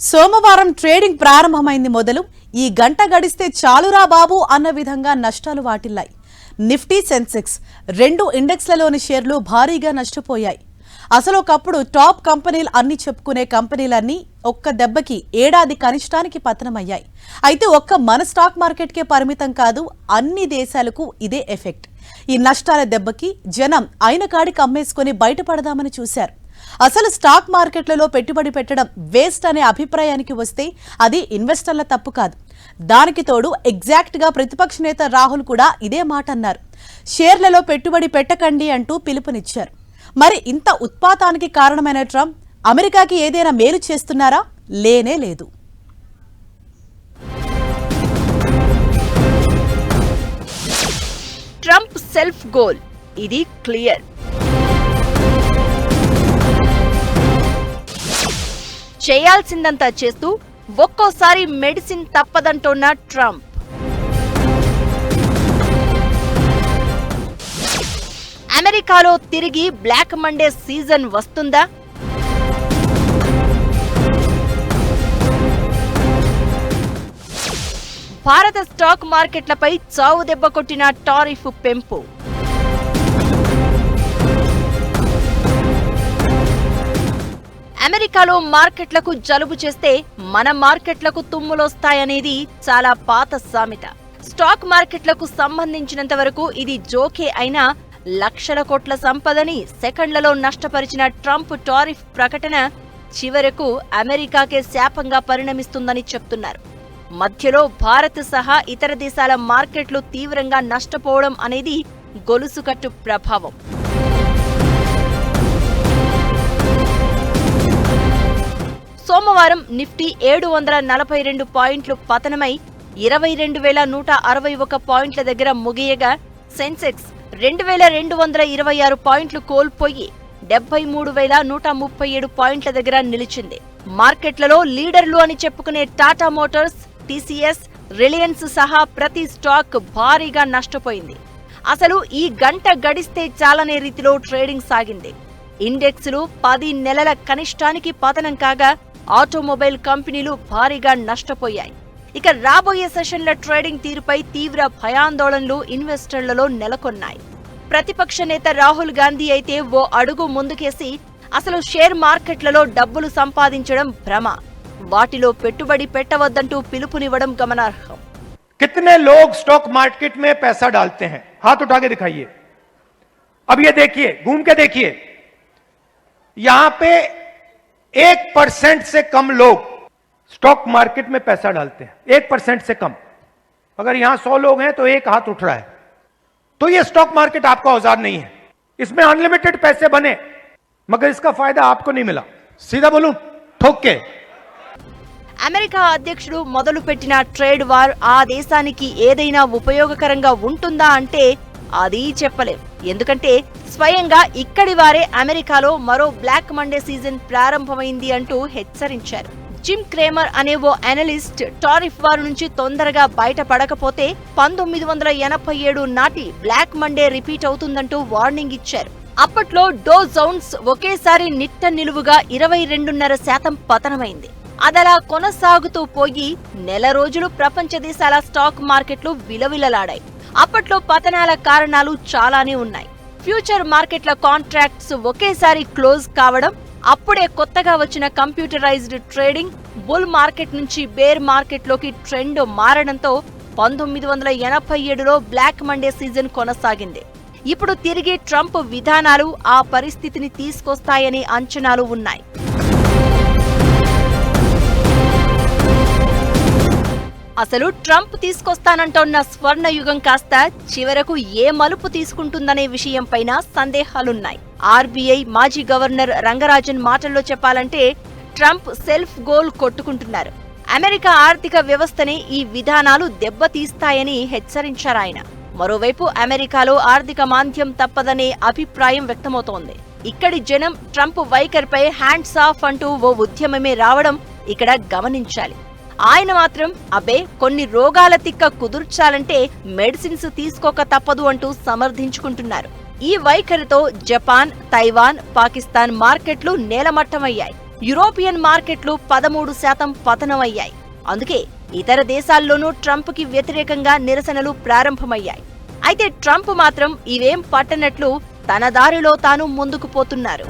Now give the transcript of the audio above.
సోమవారం ట్రేడింగ్ ప్రారంభమైంది మొదలు ఈ గంట గడిస్తే చాలురా బాబు అన్న విధంగా నష్టాలు వాటిల్లాయి. నిఫ్టీ, సెన్సెక్స్ రెండు ఇండెక్స్లలోని షేర్లు భారీగా నష్టపోయాయి. అసలు ఒకప్పుడు టాప్ కంపెనీలు అన్ని చెప్పుకునే కంపెనీలన్నీ ఒక్క దెబ్బకి ఏడాది కనిష్టానికి పతనమయ్యాయి. అయితే ఒక్క మన స్టాక్ మార్కెట్కే పరిమితం కాదు, అన్ని దేశాలకు ఇదే ఎఫెక్ట్. ఈ నష్టాల దెబ్బకి జనం అయిన కాడికి అమ్మేసుకుని బయటపడదామని చూశారు. అసలు స్టాక్ మార్కెట్లలో పెట్టుబడి పెట్టడం వేస్ట్ అనే అభిప్రాయానికి వస్తే అది ఇన్వెస్టర్ల తప్పు కాదు. దానికి తోడు ఎగ్జాక్ట్ గా ప్రతిపక్ష నేత రాహుల్ కూడా ఇదే మాట అన్నారు. షేర్లలో పెట్టుబడి పెట్టకండి అంటూ పిలుపునిచ్చారు. మరి ఇంత ఉత్పాతానికి కారణమైన ట్రంప్ అమెరికాకి ఏదైనా మేలు చేస్తున్నారా? లేనే లేదు. ట్రంప్ సెల్ఫ్ గోల్ ఇది క్లియర్. చేయాల్సిందంతా చేస్తూ ఒక్కోసారి మెడిసిన్ తప్పదంటోన్న ట్రంప్. అమెరికాలో తిరిగి బ్లాక్ మండే సీజన్ వస్తుందా? భారత స్టాక్ మార్కెట్లపై చావు దెబ్బ కొట్టిన టారిఫ్ పెంపు. అమెరికాలో మార్కెట్లకు జలుబు చేస్తే మన మార్కెట్లకు తుమ్ములొస్తాయనేది చాలా పాత సామెత. స్టాక్ మార్కెట్లకు సంబంధించినంత వరకు ఇది జోకే అయినా లక్షల కోట్ల సంపదని సెకండ్లలో నష్టపరిచిన ట్రంప్ టారిఫ్ ప్రకటన చివరకు అమెరికాకే శాపంగా పరిణమిస్తుందని చెప్తున్నారు. మధ్యలో భారత్ సహా ఇతర దేశాల మార్కెట్లు తీవ్రంగా నష్టపోవడం అనేది గొలుసుకట్టు ప్రభావం. సోమవారం నిఫ్టీ 742 పాయింట్లు పతనమై 22,161 పాయింట్ల దగ్గర ముగియగా, సెన్సెక్స్ 2,226 పాయింట్లు కోల్పోయి 73,137 పాయింట్ల దగ్గర నిలిచింది. మార్కెట్లలో లీడర్లు అని చెప్పుకునే టాటా మోటార్స్, టీసీఎస్, రిలయన్స్ సహా ప్రతి స్టాక్ భారీగా నష్టపోయింది. అసలు ఈ గంట గడిస్తే చాలనే రీతిలో ట్రేడింగ్ సాగింది. ఇండెక్స్లు 10 నెలల కనిష్టానికి పతనం కాగా, ఆటోమొబైల్ కంపెనీలు భారీగా నష్టపోయాయి. ఇక రాబోయే సెషన్ల ట్రేడింగ్ తీరుపై తీవ్ర భయాందోళనలు ఇన్వెస్టర్లలో నెలకొన్నాయి. ప్రతిపక్ష నేత రాహుల్ గాంధీ అయితే ఓ అడుగు ముందుకేసి అసలు షేర్ మార్కెట్లలో డబ్బులు సంపాదించడం భ్రమ, వాటిలో పెట్టుబడి పెట్టవద్దంటూ పిలుపునివ్వడం గమనార్హం. कितने लोग स्टॉक मार्केट में पैसा डालते हैं? हाथ उठा के दिखाइए. अब ये देखिए, घूम के देखिए, यहां पे 1% से कम लोग स्टॉक मार्केट में पैसा डालते हैं. 1% से कम. अगर यहां 100 लोग हैं तो एक हाथ उठ रहा है. तो ये स्टॉक मार्केट आपका औजार नहीं है. इसमें अनलिमिटेड पैसे बने मगर इसका फायदा आपको नहीं मिला. सीधा बोलूं, ठोक के. అమెరికా అధ్యక్షుడు మొదలుపెట్టిన ట్రేడ్ వార్ ఆ దేశానికి ఏదైనా ఉపయోగకరంగా ఉంటుందా అంటే అది చెప్పలేం. ఎందుకంటే స్వయంగా ఇక్కడి వారే అమెరికాలో మరో బ్లాక్ మండే సీజన్ ప్రారంభమైంది అంటూ హెచ్చరించారు. జిమ్ క్రేమర్ అనే ఓ అనలిస్ట్ టారిఫ్ వార్ నుంచి తొందరగా బయటపడకపోతే 1987 నాటి బ్లాక్ మండే రిపీట్ అవుతుందంటూ వార్నింగ్ ఇచ్చారు. అప్పట్లో డో జోన్స్ ఒకేసారి నిట్ట నిలువుగా 22.5% పతనమైంది. అదలా కొనసాగుతూ పోయి నెల రోజులు ప్రపంచ దేశాల స్టాక్ మార్కెట్లు విలవిలలాడాయి. అప్పట్లో పతనాల కారణాలు చాలానే ఉన్నాయి. ఫ్యూచర్ మార్కెట్ల కాంట్రాక్ట్స్ ఒకేసారి క్లోజ్ కావడం, అప్పుడే కొత్తగా వచ్చిన కంప్యూటరైజ్డ్ ట్రేడింగ్, బుల్ మార్కెట్ నుంచి బేర్ మార్కెట్లోకి ట్రెండ్ మారడంతో 1987లో బ్లాక్ మండే సీజన్ కొనసాగింది. ఇప్పుడు తిరిగి ట్రంప్ విధానాలు ఆ పరిస్థితిని తీసుకొస్తాయనే అంచనాలు ఉన్నాయి. అసలు ట్రంప్ తీసుకొస్తానంటోన్న స్వర్ణయుగం కాస్త చివరకు ఏ మలుపు తీసుకుంటుందనే విషయంపైన సందేహాలున్నాయి. ఆర్బీఐ మాజీ గవర్నర్ రంగరాజన్ మాటల్లో చెప్పాలంటే ట్రంప్ సెల్ఫ్ గోల్ కొట్టుకుంటున్నారు. అమెరికా ఆర్థిక వ్యవస్థని ఈ విధానాలు దెబ్బతీస్తాయని హెచ్చరించారాయన. మరోవైపు అమెరికాలో ఆర్థిక మాంద్యం తప్పదనే అభిప్రాయం వ్యక్తమవుతోంది. ఇక్కడి జనం ట్రంప్ వైఖరిపై హ్యాండ్స్ ఆఫ్ అంటూ ఓ ఉద్యమమే రావడం ఇక్కడ గమనించాలి. ఆయన మాత్రం అబ్బే కొన్ని రోగాల తిక్క కుదుర్చాలంటే మెడిసిన్స్ తీసుకోక తప్పదు అంటూ సమర్థించుకుంటున్నారు. ఈ వైఖరితో జపాన్, తైవాన్, పాకిస్తాన్ మార్కెట్లు నేలమట్టమయ్యాయి. యూరోపియన్ మార్కెట్లు 13% పతనమయ్యాయి. అందుకే ఇతర దేశాల్లోనూ ట్రంప్కి వ్యతిరేకంగా నిరసనలు ప్రారంభమయ్యాయి. అయితే ట్రంప్ మాత్రం ఇవేం పట్టనట్లు తన దారిలో తాను ముందుకు పోతున్నారు.